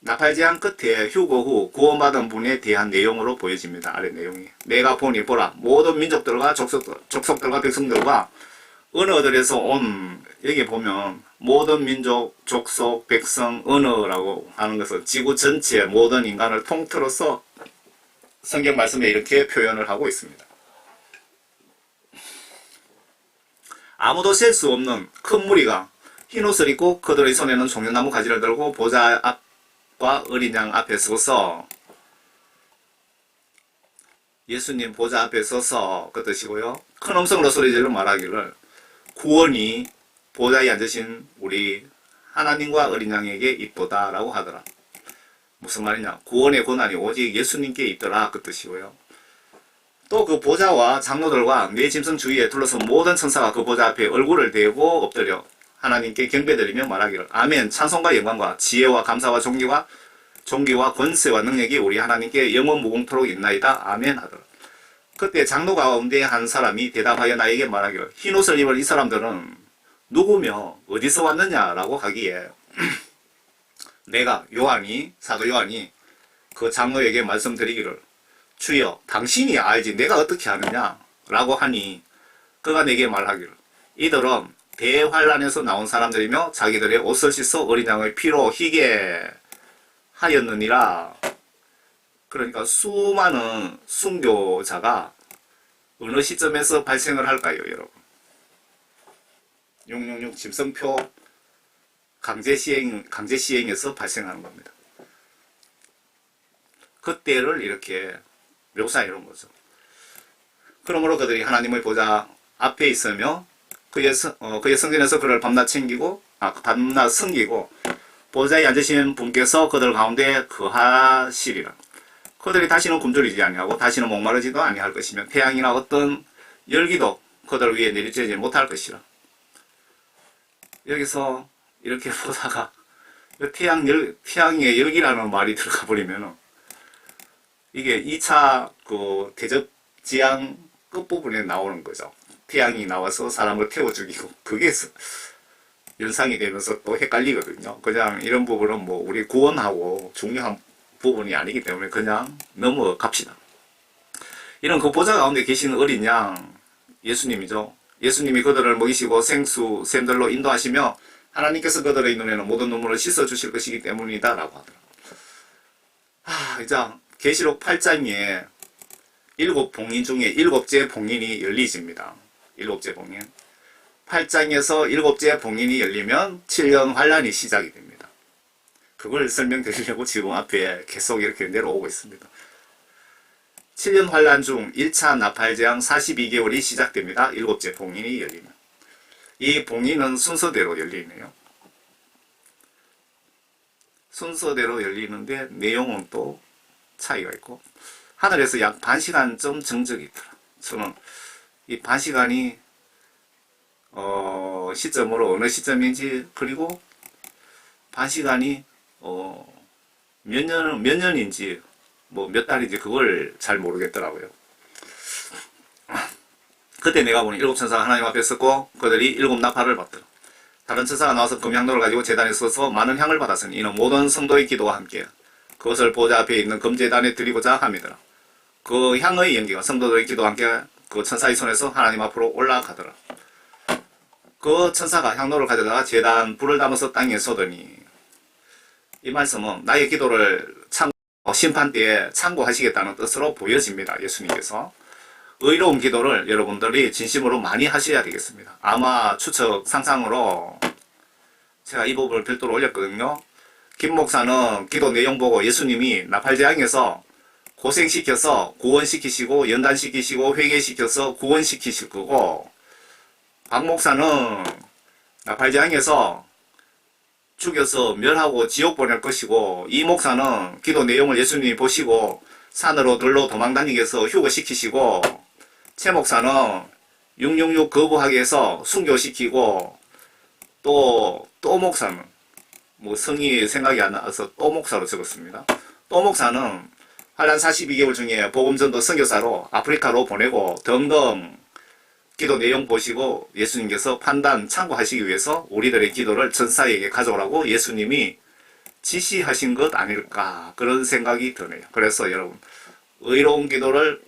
나팔재앙 끝에 휴거 후 구원받은 분에 대한 내용으로 보여집니다. 아래 내용이. 내가 보니 보라 모든 민족들과 족속들과 백성들과 언어들에서 온, 여기 보면 모든 민족, 족속, 백성, 언어라고 하는 것은 지구 전체 모든 인간을 통틀어서 성경 말씀에 이렇게 표현을 하고 있습니다. 아무도 셀 수 없는 큰 무리가 흰옷을 입고 그들의 손에는 종려나무 가지를 들고 보좌 앞과 어린 양 앞에 서서, 예수님 보좌 앞에 서서 그 뜻이고요. 큰 음성으로 소리질러 말하기를 구원이 보좌에 앉으신 우리 하나님과 어린 양에게 있도다 라고 하더라. 무슨 말이냐, 구원의 고난이 오직 예수님께 있더라 그 뜻이고요. 또 그 보좌와 장로들과 네 짐승 주위에 둘러서 모든 천사가 그 보좌 앞에 얼굴을 대고 엎드려 하나님께 경배드리며 말하기를 아멘, 찬송과 영광과 지혜와 감사와 존귀와 권세와 능력이 우리 하나님께 영원 무궁토록 있나이다 아멘 하더라. 그때 장로 가운데 한 사람이 대답하여 나에게 말하기를 흰옷을 입은 이 사람들은 누구며 어디서 왔느냐라고 하기에 내가 사도 요한이 그 장로에게 말씀드리기를 주여 당신이 알지 내가 어떻게 아느냐 라고 하니 그가 내게 말하기를 이들은 대환란에서 나온 사람들이며 자기들의 옷을 씻어 어린 양의 피로 희게 하였느니라. 그러니까 수많은 순교자가 어느 시점에서 발생을 할까요, 여러분? 666 짐승표 강제시행에서 발생하는 겁니다. 그때를 이렇게 묘사해 놓은 거죠. 그러므로 그들이 하나님의 보좌 앞에 있으며 그의 성전에서 그를 밤낮 섬기고 보좌에 앉으신 분께서 그들 가운데 거하시리라. 그들이 다시는 굶주리지 아니하고 다시는 목마르지도 아니할 것이며 태양이나 어떤 열기도 그들 위에 내리쬐지 못할 것이라. 여기서 이렇게 보다가 태양의 열기라는 말이 들어가 버리면 이게 2차 그 대접지향 끝부분에 나오는 거죠. 태양이 나와서 사람을 태워 죽이고 그게 연상이 되면서 또 헷갈리거든요. 그냥 이런 부분은 뭐 우리 구원하고 중요한 부분이 아니기 때문에 그냥 넘어갑시다. 이런 그 보좌 가운데 계시는 어린 양 예수님이죠. 예수님이 그들을 먹이시고 생수 샘들로 인도하시며 하나님께서 그들의 눈에는 모든 눈물을 씻어 주실 것이기 때문이다 라고 하더라. 이제 계시록 8장에 7봉인 중에 7째 봉인이 열리집니다. 7째 봉인. 8장에서 7째 봉인이 열리면 7년 환란이 시작이 됩니다. 그걸 설명드리려고 지금 앞에 계속 이렇게 내려오고 있습니다. 7년 환란 중 1차 나팔재앙 42개월이 시작됩니다. 7째 봉인이 열리면. 이 봉인은 순서대로 열리네요. 순서대로 열리는데 내용은 또 차이가 있고 하늘에서 약 반 시간쯤 정적이 있더라. 저는 이 반 시간이 시점으로 어느 시점인지 그리고 반 시간이 몇 년인지 뭐 몇 달인지 그걸 잘 모르겠더라고요. 그때 내가 보니 일곱 천사가 하나님 앞에 섰고 그들이 일곱 나팔을 받더라. 다른 천사가 나와서 금향로를 가지고 제단에 서서 많은 향을 받았으니 이는 모든 성도의 기도와 함께 그것을 보좌 앞에 있는 금제단에 드리고자 함이더라. 그 향의 연기가 성도들의 기도와 함께 그 천사의 손에서 하나님 앞으로 올라가더라. 그 천사가 향로를 가져다가 제단 불을 담아서 땅에 쏟으니 이 말씀은 나의 기도를 심판 때에 참고하시겠다는 뜻으로 보여집니다. 예수님께서 의로운 기도를 여러분들이 진심으로 많이 하셔야 되겠습니다. 아마 추측 상상으로 제가 이 부분을 별도로 올렸거든요. 김 목사는 기도 내용 보고 예수님이 나팔재앙에서 고생시켜서 구원시키시고 연단시키시고 회개시켜서 구원시키실 거고, 박 목사는 나팔재앙에서 죽여서 멸하고 지옥 보낼 것이고, 이 목사는 기도 내용을 예수님이 보시고 산으로 들로 도망다니게 해서 휴거시키시고, 최 목사는 666 거부하게 해서 순교시키고, 또 목사는 뭐 성이 생각이 안 나서 또 목사로 적었습니다. 또 목사는 환란 42개월 중에 복음전도 선교사로 아프리카로 보내고 등등 기도 내용 보시고 예수님께서 판단 참고하시기 위해서 우리들의 기도를 천사에게 가져오라고 예수님이 지시하신 것 아닐까, 그런 생각이 드네요. 그래서 여러분 의로운 기도를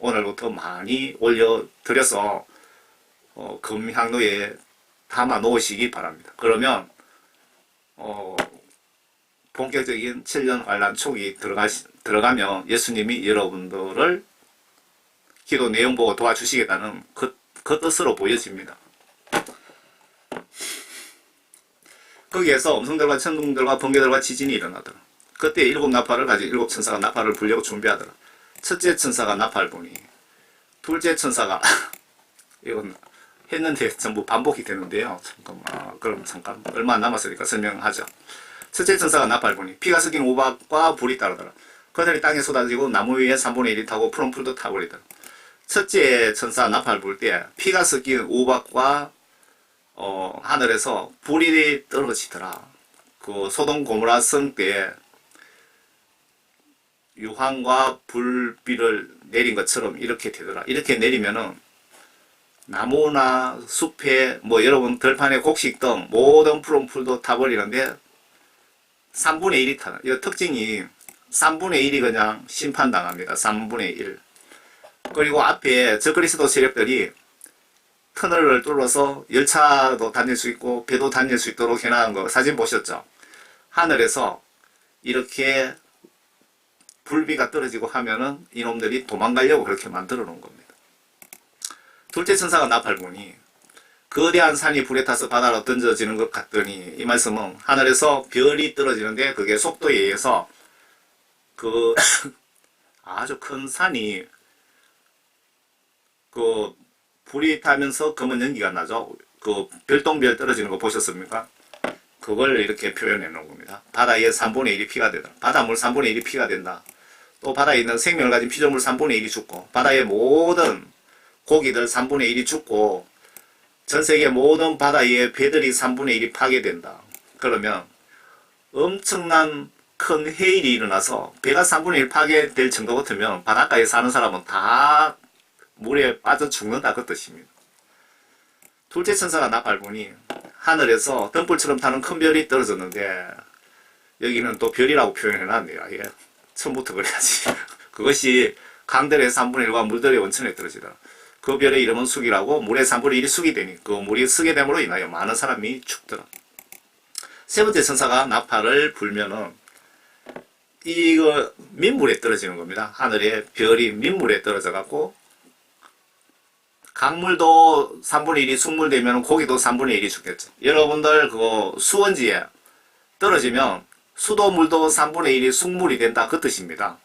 오늘부터 많이 올려드려서 금향로에 담아 놓으시기 바랍니다. 그러면 본격적인 7년 환란 초기 들어가면 예수님이 여러분들을 기도 내용 보고 도와주시겠다는 그 뜻으로 보여집니다. 거기에서 음성들과 천둥들과 번개들과 지진이 일어나더라. 그때 일곱 나팔을 가지고 일곱 천사가 나팔을 불려고 준비하더라. 첫째 천사가 나팔 부니, 둘째 천사가 이건 했는데 전부 반복이 되는데요. 잠깐만, 그럼 잠깐 얼마 안 남았으니까 설명하죠. 첫째 천사가 나팔 부니 피가 섞인 우박과 불이 따르더라. 그들이 땅에 쏟아지고 나무 위에 3분의 1이 타고 푸른 풀도 타버리더라. 첫째 천사 나팔 불 때 피가 섞인 우박과 하늘에서 불이 떨어지더라. 그 소돔 고모라 성 때 유황과 불비를 내린 것처럼 이렇게 되더라. 이렇게 내리면은 나무나 숲에 뭐 여러분 들판에 곡식 등 모든 푸른 풀도 타버리는데 3분의 1이 타는, 이 특징이 3분의 1이 그냥 심판당합니다. 3분의 1. 그리고 앞에 적그리스도 세력들이 터널을 뚫어서 열차도 다닐 수 있고 배도 다닐 수 있도록 해놓은 거 사진 보셨죠? 하늘에서 이렇게 불비가 떨어지고 하면은 이놈들이 도망가려고 그렇게 만들어 놓은 겁니다. 둘째 천사가 나팔 부니 거대한 산이 불에 타서 바다로 던져지는 것 같더니, 이 말씀은 하늘에서 별이 떨어지는데 그게 속도에 의해서 그 아주 큰 산이 그 불이 타면서 검은 연기가 나죠. 그 별똥별 떨어지는 거 보셨습니까? 그걸 이렇게 표현해 놓은 겁니다. 바다에 3분의 1이 피가 되다. 바닷물 3분의 1이 피가 된다. 또 바다에 있는 생명을 가진 피조물 3분의 1이 죽고, 바다의 모든 고기들 3분의 1이 죽고, 전 세계 모든 바다의 배들이 3분의 1이 파괴된다. 그러면 엄청난 큰 해일이 일어나서 배가 3분의 1 파괴될 정도 같으면 바닷가에 사는 사람은 다 물에 빠져 죽는다, 그 뜻입니다. 둘째 천사가 나팔 부니 하늘에서 등불처럼 타는 큰 별이 떨어졌는데, 여기는 또 별이라고 표현해놨네요. 예. 처음부터 그래야지. 그것이 강들의 3분의 1과 물들의 원천에 떨어지더라. 그 별의 이름은 숙이라고, 물의 3분의 1이 숙이 되니 그 물이 쓰게 됨으로 인하여 많은 사람이 죽더라. 세 번째 천사가 나팔을 불면은 이거 민물에 떨어지는 겁니다. 하늘에 별이 민물에 떨어져 갖고, 강물도 3분의 1이 숙물되면 고기도 3분의 1이 죽겠죠. 여러분들 그거 수원지에 떨어지면 수도 물도 3분의 1이 숙물이 된다, 그 뜻입니다.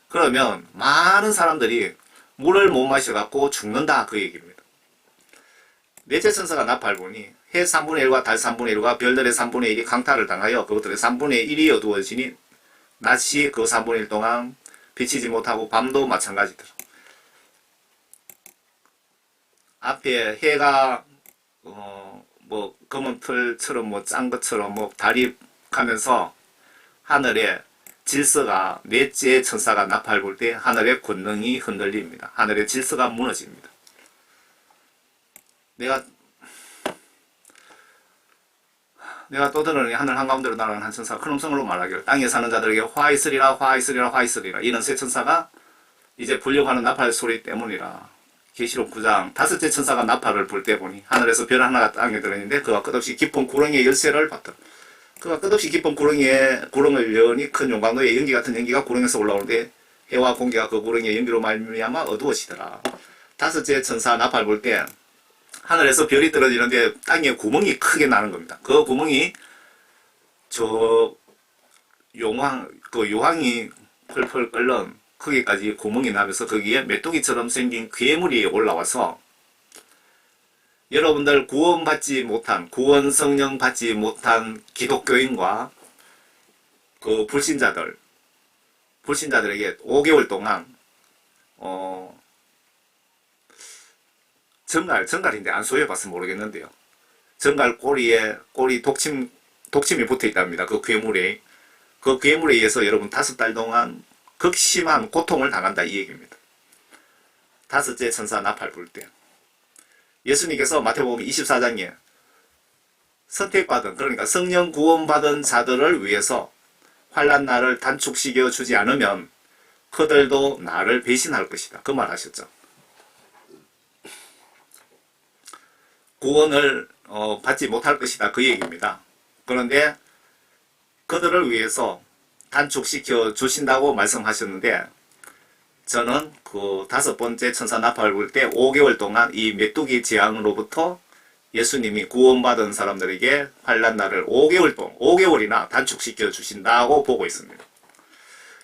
그러면 많은 사람들이 물을 못 마셔갖고 죽는다, 그 얘기입니다. 넷째 천사가 나팔 부니 해 3분의 1과 달 3분의 1과 별들의 3분의 1이 강타를 당하여 그것들의 3분의 1이 어두워지니 낮이 그 3분의 1 동안 비치지 못하고 밤도 마찬가지더라. 앞에 해가 뭐 검은 털처럼 뭐 짠 것처럼 뭐 달이 가면서 하늘에 질서가 넷째 천사가 나팔 불 때 하늘의 권능이 흔들립니다. 하늘의 질서가 무너집니다. 내가 또 들으니 하늘 한가운데로 날아가는 한 천사가 큰 음성으로 말하기를 땅에 사는 자들에게 화 있으리라 화 있으리라 화 있으리라. 이는 새 천사가 이제 불려가는 나팔 소리 때문이라. 계시록 9장 다섯째 천사가 나팔을 불 때 보니 하늘에서 별 하나가 땅에 들어있는데 그가 끝없이 깊은 구렁이의 열쇠를 받더라. 그가 끝없이 깊은 구렁을 여니 큰 용광로의 연기 같은 연기가 구렁에서 올라오는데 해와 공기가 그 구렁이의 연기로 말미암아 어두워지더라. 다섯째 천사 나팔 불 때 하늘에서 별이 떨어지는데 땅에 구멍이 크게 나는 겁니다. 그 구멍이 저 요항이 펄펄 끓는 거기까지 구멍이 나면서 거기에 메뚜기처럼 생긴 괴물이 올라와서 여러분들 구원받지 못한, 구원 성령 받지 못한 기독교인과 그 불신자들에게 5개월 동안 정갈인데 안 소개해봐서 모르겠는데요. 정갈 꼬리 독침이 붙어 있답니다. 그 괴물에 의해서 여러분 5달 동안 극심한 고통을 당한다 이 얘기입니다. 다섯째 천사 나팔 불 때 예수님께서 마태복음 24장에 선택받은, 그러니까 성령 구원받은 자들을 위해서 환난 날을 단축시켜 주지 않으면 그들도 나를 배신할 것이다 그 말 하셨죠. 구원을 받지 못할 것이다 그 얘기입니다. 그런데 그들을 위해서 단축시켜 주신다고 말씀하셨는데 저는 그 5번째 천사 나팔 불 때 5개월 동안 이 메뚜기 재앙으로부터 예수님이 구원받은 사람들에게 환난 날을 5개월이나 단축시켜 주신다고 보고 있습니다.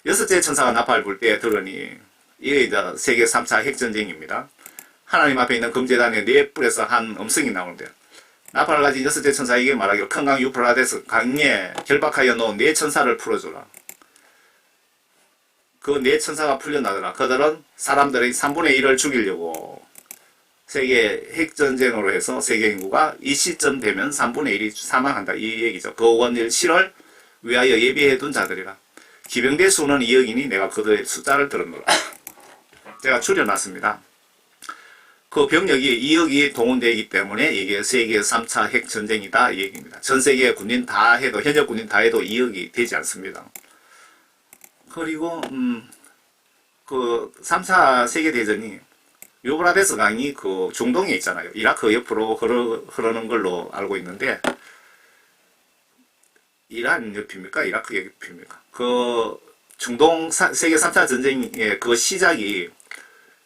여섯째 천사가 나팔 불 때 들으니 이게 이제 세계 3차 핵전쟁입니다. 하나님 앞에 있는 금제단의 네 뿔에서 한 음성이 나오는데요. 나팔을 가진 여섯째 천사에게 말하기를 큰 강 유프라데스 강에 결박하여 놓은 네 천사를 풀어주라. 그 네 천사가 풀려나더라. 그들은 사람들의 3분의 1을 죽이려고 세계 핵전쟁으로 해서 세계 인구가 이 시점 되면 3분의 1이 사망한다 이 얘기죠. 그 원일 실을 위하여 예비해둔 자들이라. 기병대 수는 2억이니 내가 그들의 숫자를 들었노라. 제가 줄여놨습니다. 그 병력이 2억이 동원되어 있기 때문에 이게 세계 3차 핵전쟁이다 이 얘기입니다. 전 세계 군인 다 해도 현역 군인 다 해도 2억이 되지 않습니다. 그리고 그 3차 세계대전이 유브라데스 강이 그 중동에 있잖아요. 이라크 옆으로 흐르는 걸로 알고 있는데 이란 옆입니까? 이라크 옆입니까? 그 중동 세계 3차 전쟁의 그 시작이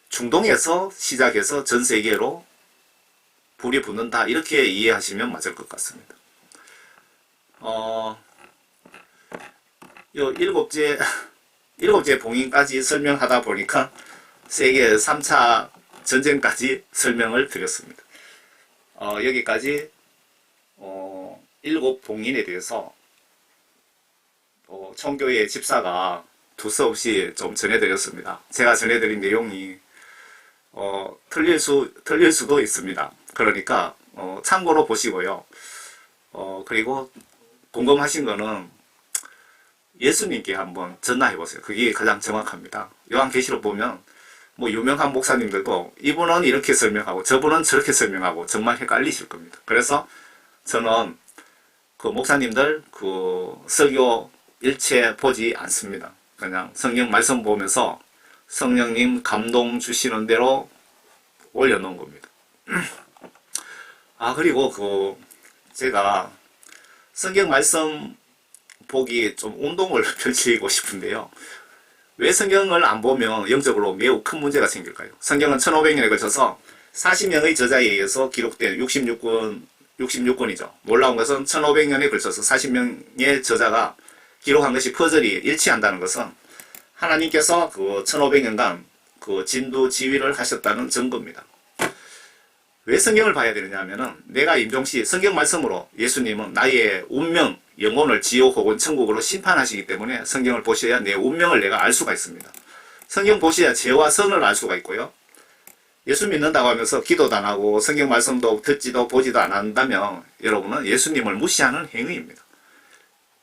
중동에서 시작해서 전 세계로 불이 붙는다 이렇게 이해하시면 맞을 것 같습니다. 요 일곱째 봉인까지 설명하다 보니까 세계 3차 전쟁까지 설명을 드렸습니다. 여기까지 7봉인에 대해서 총교회 집사가 두서없이 좀 전해드렸습니다. 제가 전해드린 내용이 틀릴 수도 있습니다. 그러니까 참고로 보시고요. 그리고 궁금하신 거는 예수님께 한번 전화해 보세요. 그게 가장 정확합니다. 요한계시록 보면 뭐 유명한 목사님들도 이분은 이렇게 설명하고 저분은 저렇게 설명하고 정말 헷갈리실 겁니다. 그래서 저는 그 목사님들 그 설교 일체 보지 않습니다. 그냥 성경 말씀 보면서 성령님 감동 주시는 대로 올려놓은 겁니다. 그리고 제가 성경 말씀 보기 좀 운동을 펼치고 싶은데요. 왜 성경을 안 보면 영적으로 매우 큰 문제가 생길까요? 성경은 1500년에 걸쳐서 40명의 저자에 의해서 기록된 66권이죠. 놀라운 것은 1500년에 걸쳐서 40명의 저자가 기록한 것이 퍼즐이 일치한다는 것은 하나님께서 그 1500년간 그 진두지휘를 하셨다는 증거입니다. 왜 성경을 봐야 되느냐 하면은 내가 임종시 성경 말씀으로 예수님은 나의 운명, 영혼을 지옥 혹은 천국으로 심판하시기 때문에 성경을 보셔야 내 운명을 내가 알 수가 있습니다. 성경 보셔야 죄와 선을 알 수가 있고요. 예수 믿는다고 하면서 기도도 안 하고 성경 말씀도 듣지도 보지도 안 한다면 여러분은 예수님을 무시하는 행위입니다.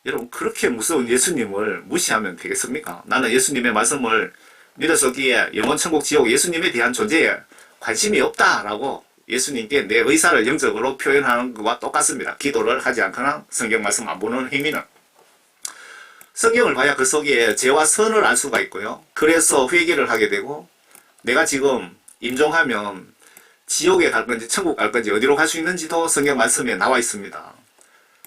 여러분 그렇게 무서운 예수님을 무시하면 되겠습니까? 나는 예수님의 말씀을 믿었었기에 영원 천국 지옥 예수님에 대한 존재에 관심이 없다라고 예수님께 내 의사를 영적으로 표현하는 것과 똑같습니다. 기도를 하지 않거나 성경 말씀 안 보는 행위는. 성경을 봐야 그 속에 죄와 선을 알 수가 있고요. 그래서 회개를 하게 되고 내가 지금 임종하면 지옥에 갈 건지 천국 갈 건지 어디로 갈 수 있는지도 성경 말씀에 나와 있습니다.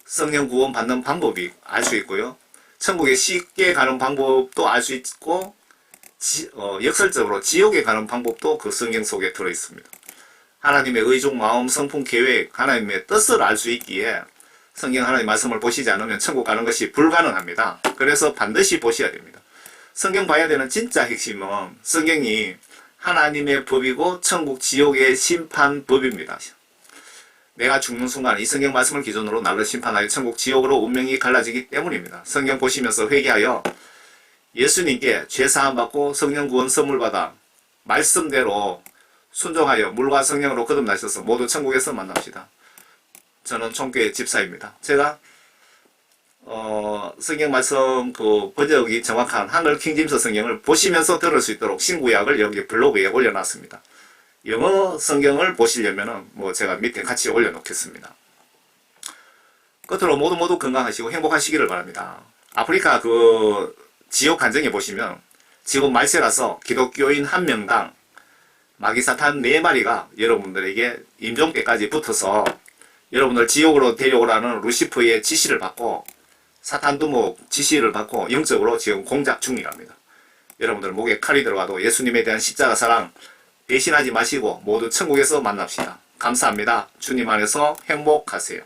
성령 구원 받는 방법이 알 수 있고요. 천국에 쉽게 가는 방법도 알 수 있고 역설적으로 지옥에 가는 방법도 그 성경 속에 들어 있습니다. 하나님의 의중 마음 성품 계획 하나님의 뜻을 알 수 있기에 성경 하나님 말씀을 보시지 않으면 천국 가는 것이 불가능합니다. 그래서 반드시 보셔야 됩니다. 성경 봐야 되는 진짜 핵심은 성경이 하나님의 법이고 천국 지옥의 심판법입니다. 내가 죽는 순간 이 성경 말씀을 기준으로 나를 심판하여 천국 지옥으로 운명이 갈라지기 때문입니다. 성경 보시면서 회개하여 예수님께 죄사함 받고 성령 구원 선물 받아 말씀대로 순종하여 물과 성령으로 거듭나셔서 모두 천국에서 만납시다. 저는 총교회 집사입니다. 제가 성경 말씀 그 번역이 정확한 한글 킹제임스 성경을 보시면서 들을 수 있도록 신구약을 여기 블로그에 올려놨습니다. 영어 성경을 보시려면은 제가 밑에 같이 올려놓겠습니다. 끝으로 모두 건강하시고 행복하시기를 바랍니다. 아프리카 그 지옥 간증에 보시면 지금 말세라서 기독교인 한 명당 마귀사탄 4마리가 여러분들에게 임종 때까지 붙어서 여러분들 지옥으로 데려오라는 루시퍼의 지시를 받고 사탄 두목 지시를 받고 영적으로 지금 공작 중이랍니다. 여러분들 목에 칼이 들어가도 예수님에 대한 십자가 사랑 배신하지 마시고 모두 천국에서 만납시다. 감사합니다. 주님 안에서 행복하세요.